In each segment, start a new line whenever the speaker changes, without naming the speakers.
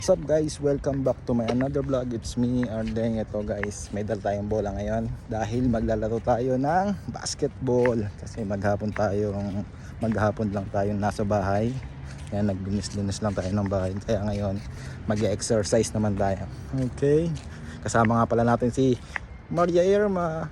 What's up guys? Welcome back to my another vlog. It's me, Ardeng. Ito guys, may dala tayong bola ngayon dahil maglalaro tayo ng basketball. Kasi maghapon lang tayo nasa bahay. Kaya naglinis-linis lang tayo ng bahay. Kaya ngayon, mag-exercise naman tayo. Okay? Kasama nga pala natin si Maria Irma.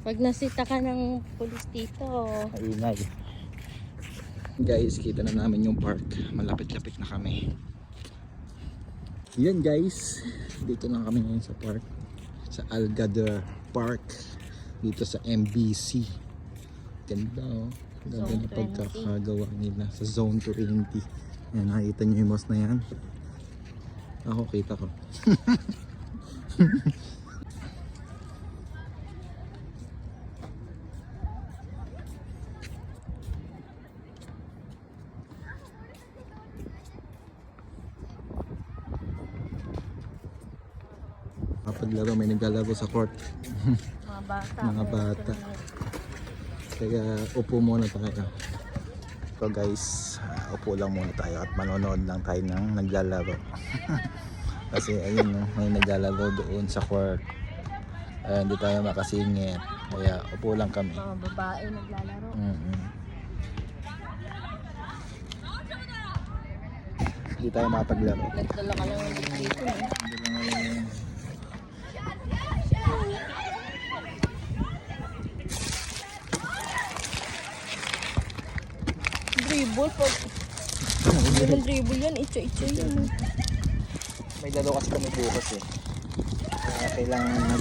Pag nasita ka ng pulis dito.
Ingay. Guys, kita na namin yung park. Malapit-lapit na kami. Yan guys, dito lang kami ngayon sa park, sa Algadra Park, dito sa MBC. Ganda oh. Ganda na pagkakagawa nila sa Zone 20. Yan, nakita nyo yung boss na yan. Ako, kita ko. Paglaro, may naglalaro sa court.
Mga bata.
Mga bata. Kaya upo muna tayo. So guys, upo lang muna tayo at manonood lang tayo ng naglalaro. Kasi ayun no, may naglalaro doon sa court. Hindi tayo makasingit. Kaya upo lang kami.
Mga babae naglalaro.
Hindi tayo makapaglaro.
Nagdala ka lang dito eh. Dribble po. Hindi naman dribble yan. Itcha-itcha yan.
May laro kasi kami bukas eh. Kaya kailangan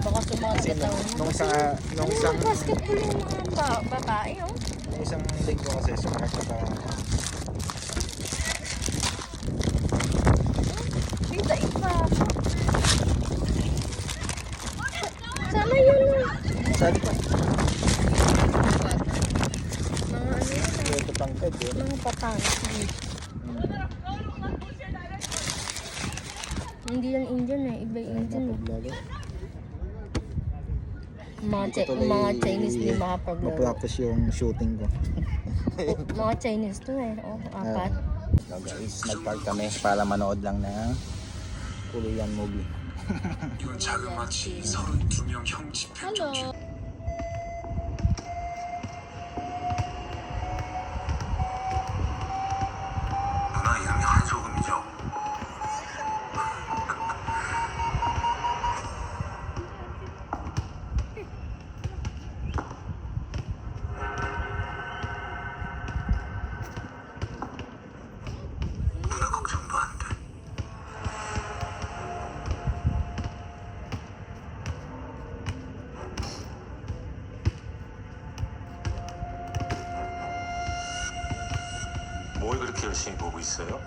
Baka sumakit lang.
nung isang
Basketball yung mga babae oh.
nung isang linggo kasi sumakit ka pa.
Kita iba. Sana yun.
Sabi pa.
Mga ano yun.
Ito pangkad eh.
Mga patang. Hindi yan Indian eh. Iba yung Indian eh.
Mapaglaro.
Mga Chinese din makapaglaro.
Ma-practice yung shooting ko.
Mga Chinese to eh. Oh, apat.
So guys, nag-park kami para manood lang ng Korean movie.
이건 자그마치 32명 형 집행정 중 누나 이름이 한소금이죠? 누나 걱정도 안 돼. 뭘 그렇게 열심히 보고 있어요?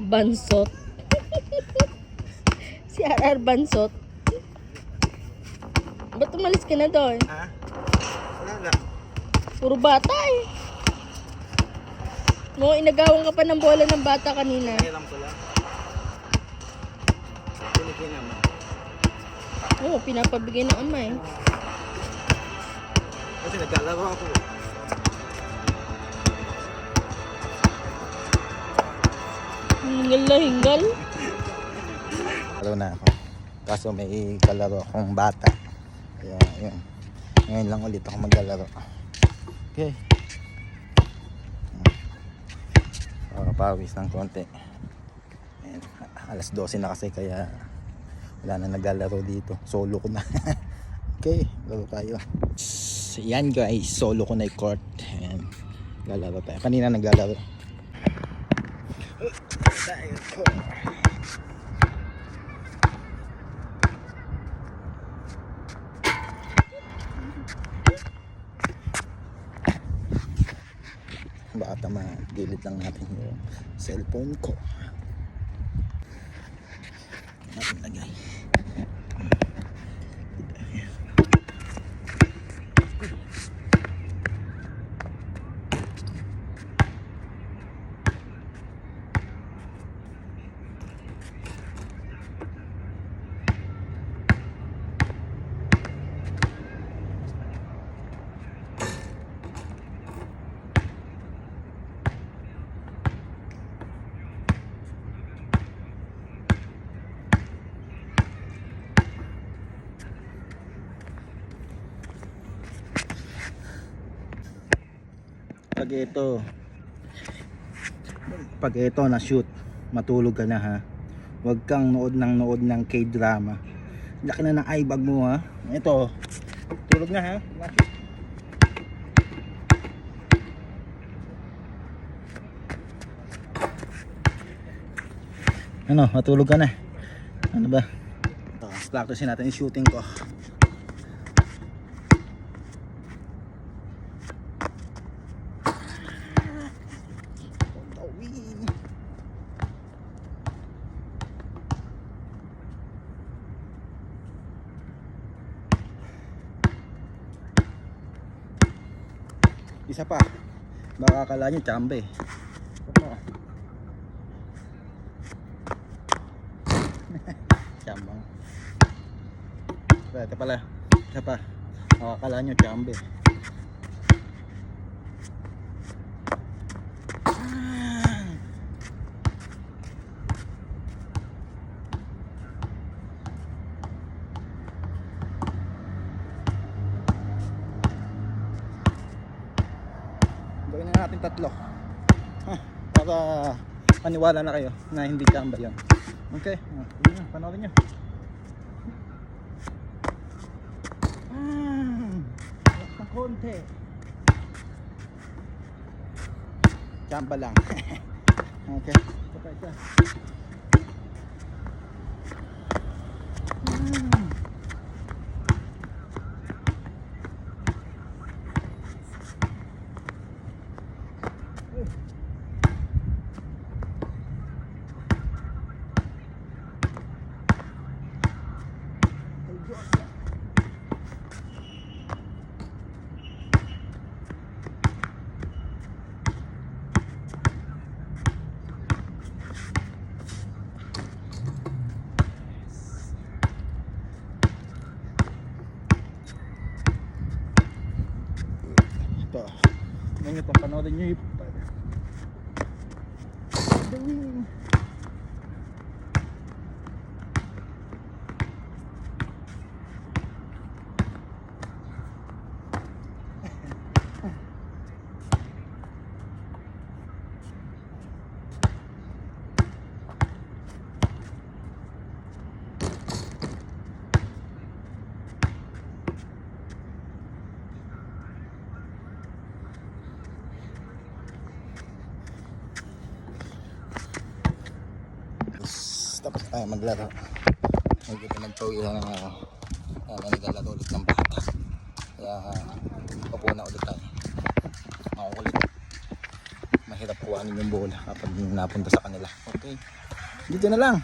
Bansot. Si RR Bansot. Ba't umalis ka na doon?
Ha? Wala lang.
Puro bata eh. No, inagawan ka pa ng bola ng bata kanina.
Kailan ko lang. Pinigyan naman.
Oo, pinapabigay ng ama eh.
Kasi naglalaro ako.
Hingal na hingal.
Laro na ako. Kaso may kalaro akong bata. Kaya yun. Ngayon lang ulit ako maglalaro. Okay. Pawis ng konti. Ayan. Alas 12 na kasi kaya wala na naglalaro dito. Solo ko na. Okay, laro tayo. Yan guys, solo ko na yung court. Ayan, lalaro tayo. Kanina naglalaro. Baka tama, gilid lang natin yung cellphone ko. Natin lagay. Pag ito na shoot, matulog ka na ha. Huwag kang nood ng K-drama. Laki na ng eye bag mo ha. Ito, tulog na ha. Na-shoot. Ano, matulog ka na. Ano ba? Ito, practicein natin yung shooting ko. Isa pa, baka akala nyo chambe. Chambang. Ito pala, isa pa, baka akala nyo chambe. Gawin na natin tatlo para paniwala na kayo na hindi chamba yun. Okay, yun na, panoorin nyo. Lak ng konti, chamba lang. Okay, ito pa isa. Ito, ngayon ito, panoorin nyo yung gawin. Tapos tayo maglaro. Medyo pinagpawilan ng naglalaro ulit ng bata. Kaya papuha na ulit tayo. Makukulit. Mahirap kuhanin yung bola kapag napunta sa kanila. Okay, dito na lang.